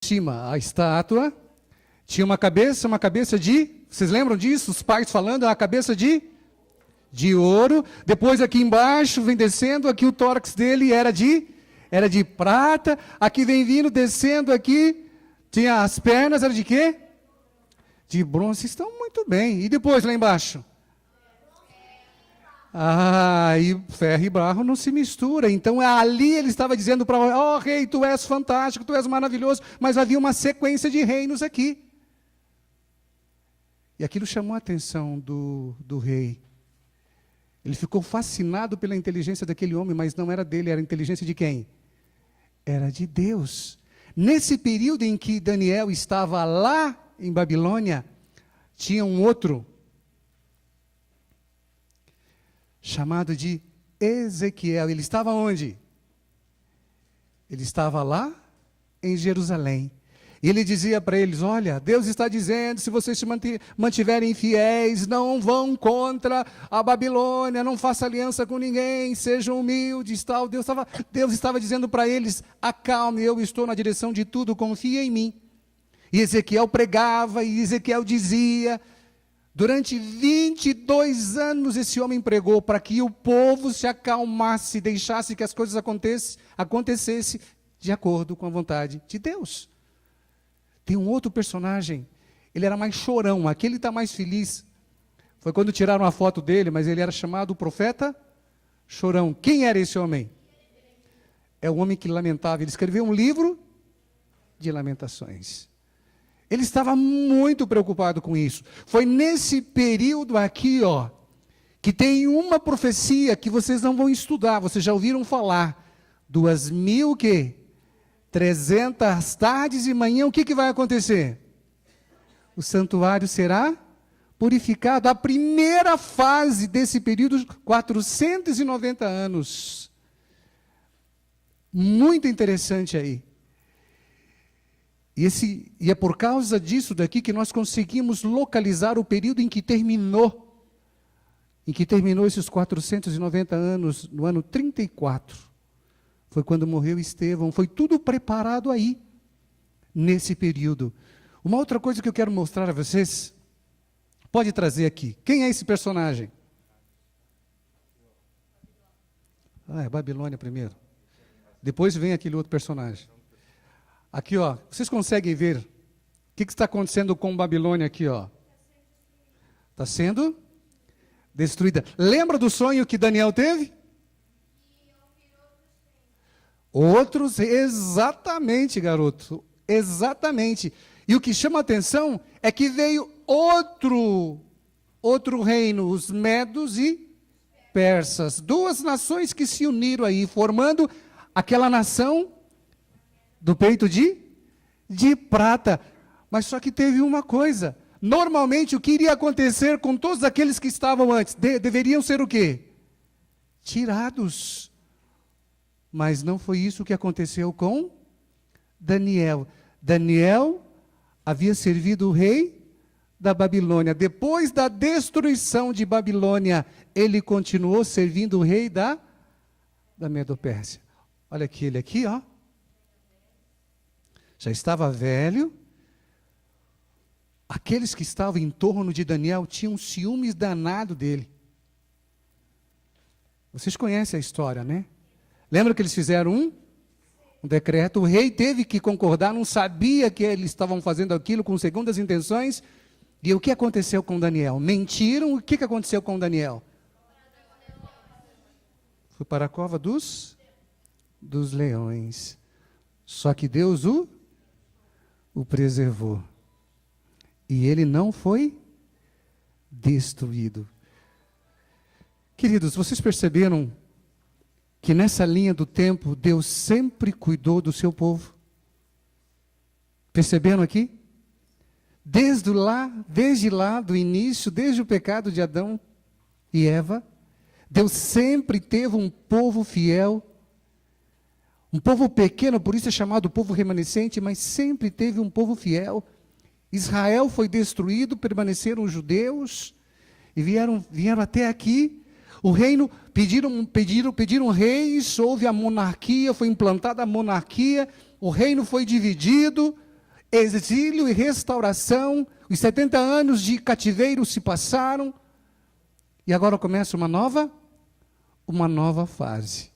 cima, a estátua tinha uma cabeça de, vocês lembram disso? Os pais falando, a cabeça de ouro. Depois aqui embaixo, vem descendo, aqui o tórax dele era de prata. Aqui vem vindo, descendo aqui, tinha as pernas, era de quê? De bronze. Vocês estão muito bem. E depois lá embaixo? E ferro e barro não se mistura. Então ali ele estava dizendo para o rei, tu és fantástico, tu és maravilhoso, mas havia uma sequência de reinos aqui. E aquilo chamou a atenção do rei. Ele ficou fascinado pela inteligência daquele homem, mas não era dele, era a inteligência de quem? Era de Deus. Nesse período em que Daniel estava lá em Babilônia, tinha um outro chamado de Ezequiel. Ele estava onde? Ele estava lá em Jerusalém. E ele dizia para eles, olha, Deus está dizendo, se vocês se mantiverem fiéis, não vão contra a Babilônia, não faça aliança com ninguém, sejam humildes, tal. Deus estava dizendo para eles, acalme, eu estou na direção de tudo, confia em mim. E Ezequiel pregava, e Ezequiel dizia, durante 22 anos esse homem pregou para que o povo se acalmasse, deixasse que as coisas acontecessem de acordo com a vontade de Deus. Tem um outro personagem, ele era mais chorão, aquele está mais feliz. Foi quando tiraram a foto dele, mas ele era chamado o profeta chorão. Quem era esse homem? É o homem que lamentava. Ele escreveu um livro de lamentações. Ele estava muito preocupado com isso. Foi nesse período aqui, que tem uma profecia que vocês não vão estudar, vocês já ouviram falar. 2.300 tardes e manhã, o que vai acontecer? O santuário será purificado. A primeira fase desse período, 490 anos. Muito interessante aí. E é por causa disso daqui que nós conseguimos localizar o período em que terminou esses 490 anos, no ano 34. Foi quando morreu Estevão, foi tudo preparado aí, nesse período. Uma outra coisa que eu quero mostrar a vocês, pode trazer aqui. Quem é esse personagem? É Babilônia primeiro. Depois vem aquele outro personagem. Aqui, vocês conseguem ver o que está acontecendo com Babilônia aqui, Está sendo destruída. Lembra do sonho que Daniel teve? Outros, exatamente, garoto, exatamente. E o que chama a atenção é que veio outro reino, os medos e persas, duas nações que se uniram aí, formando aquela nação do peito de prata. Mas só que teve uma coisa, normalmente o que iria acontecer com todos aqueles que estavam antes, deveriam ser o quê? Tirados. Mas não foi isso que aconteceu com Daniel. Daniel havia servido o rei da Babilônia. Depois da destruição de Babilônia, ele continuou servindo o rei da Medo-Pérsia. Olha aqui, ele aqui, já estava velho. Aqueles que estavam em torno de Daniel tinham ciúmes danado dele. Vocês conhecem a história, né? Lembra que eles fizeram um decreto? O rei teve que concordar, não sabia que eles estavam fazendo aquilo com segundas intenções. E o que aconteceu com Daniel? Mentiram, o que aconteceu com Daniel? Foi para a cova dos leões. Só que Deus o preservou. E ele não foi destruído. Queridos, vocês perceberam que nessa linha do tempo, Deus sempre cuidou do seu povo? Perceberam aqui? Desde lá, do início, desde o pecado de Adão e Eva, Deus sempre teve um povo fiel, um povo pequeno, por isso é chamado povo remanescente, mas sempre teve um povo fiel. Israel foi destruído, permaneceram os judeus, e vieram até aqui. O reino, pediram reis, houve a monarquia, foi implantada a monarquia, o reino foi dividido, exílio e restauração, os 70 anos de cativeiro se passaram, e agora começa uma nova fase.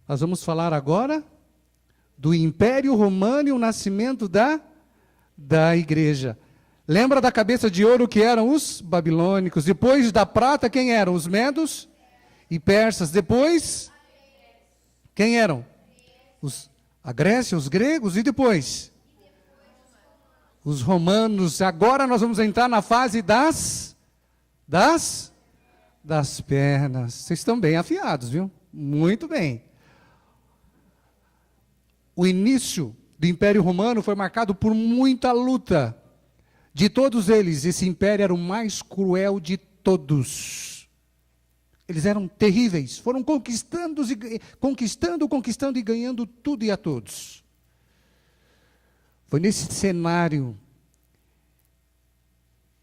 Nós vamos falar agora do Império Romano e o nascimento da igreja. Lembra da cabeça de ouro que eram os babilônicos? Depois da prata, quem eram? Os medos e persas. Depois, quem eram? A Grécia, os gregos. E depois? Os romanos. Agora nós vamos entrar na fase das pernas. Vocês estão bem afiados, viu? Muito bem. O início do Império Romano foi marcado por muita luta. De todos eles, esse império era o mais cruel de todos. Eles eram terríveis, foram conquistando e ganhando tudo e a todos. Foi nesse cenário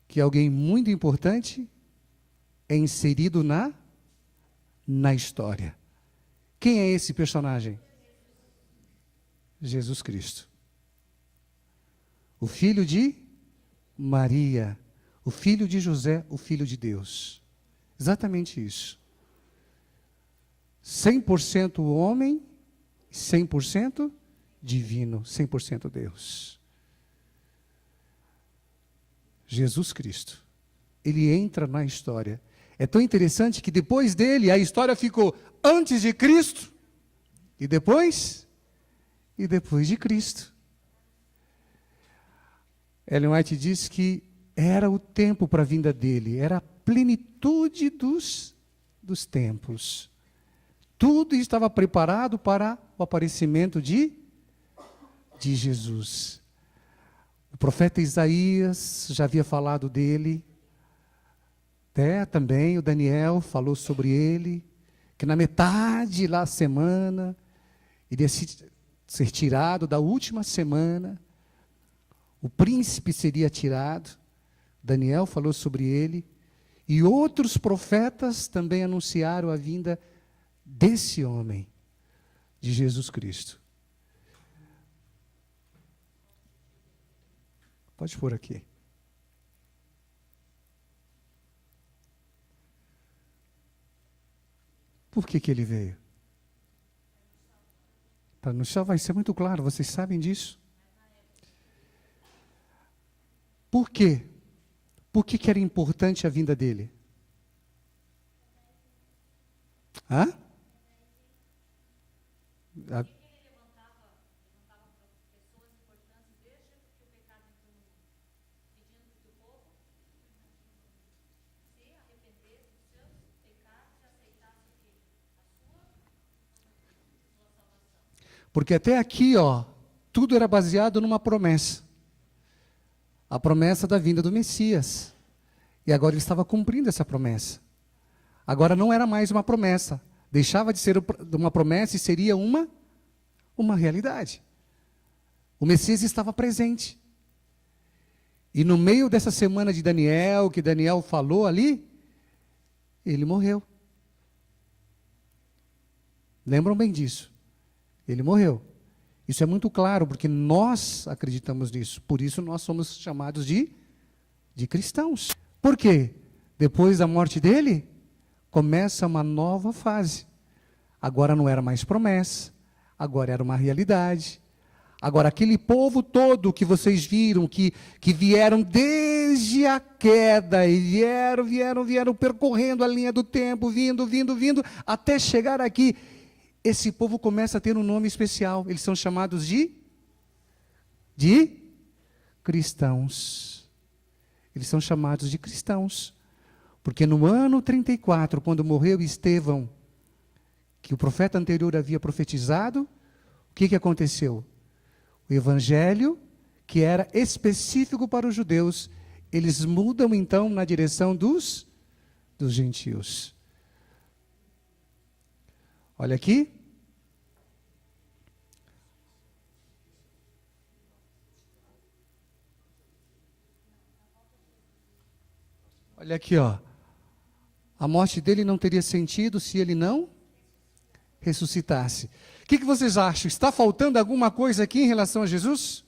que alguém muito importante é inserido na história. Quem é esse personagem? Jesus Cristo. O filho de Maria, o filho de José, o filho de Deus. Exatamente isso. 100% homem, 100% divino, 100% Deus. Jesus Cristo. Ele entra na história. É tão interessante que depois dele, a história ficou antes de Cristo e depois de Cristo. Ellen White diz que era o tempo para a vinda dele, era a plenitude dos tempos. Tudo estava preparado para o aparecimento de Jesus. O profeta Isaías já havia falado dele, também o Daniel falou sobre ele, que na metade da semana, iria ser tirado da última semana, o príncipe seria tirado. Daniel falou sobre ele, e outros profetas também anunciaram a vinda desse homem, de Jesus Cristo. Pode pôr aqui. Por que ele veio? Para nos salvar, vai ser muito claro, vocês sabem disso. Por quê? Por que era importante a vinda dele? Hã? Porque até aqui, tudo era baseado numa promessa. A promessa da vinda do Messias. E agora ele estava cumprindo essa promessa. Agora não era mais uma promessa. Deixava de ser uma promessa e seria uma realidade. O Messias estava presente. E no meio dessa semana de Daniel, que Daniel falou ali, ele morreu. Lembram bem disso? Ele morreu. Isso é muito claro, porque nós acreditamos nisso. Por isso nós somos chamados de cristãos. Por quê? Depois da morte dele, começa uma nova fase. Agora não era mais promessa, agora era uma realidade. Agora aquele povo todo que vocês viram, que vieram desde a queda, e vieram percorrendo a linha do tempo, vindo, até chegar aqui. Esse povo começa a ter um nome especial. Eles são chamados de cristãos. Eles são chamados de cristãos. Porque no ano 34, quando morreu Estevão, que o profeta anterior havia profetizado, o que aconteceu? O evangelho, que era específico para os judeus, eles mudam então na direção dos gentios. Olha aqui. Olha aqui, A morte dele não teria sentido se ele não ressuscitasse. O que vocês acham? Está faltando alguma coisa aqui em relação a Jesus?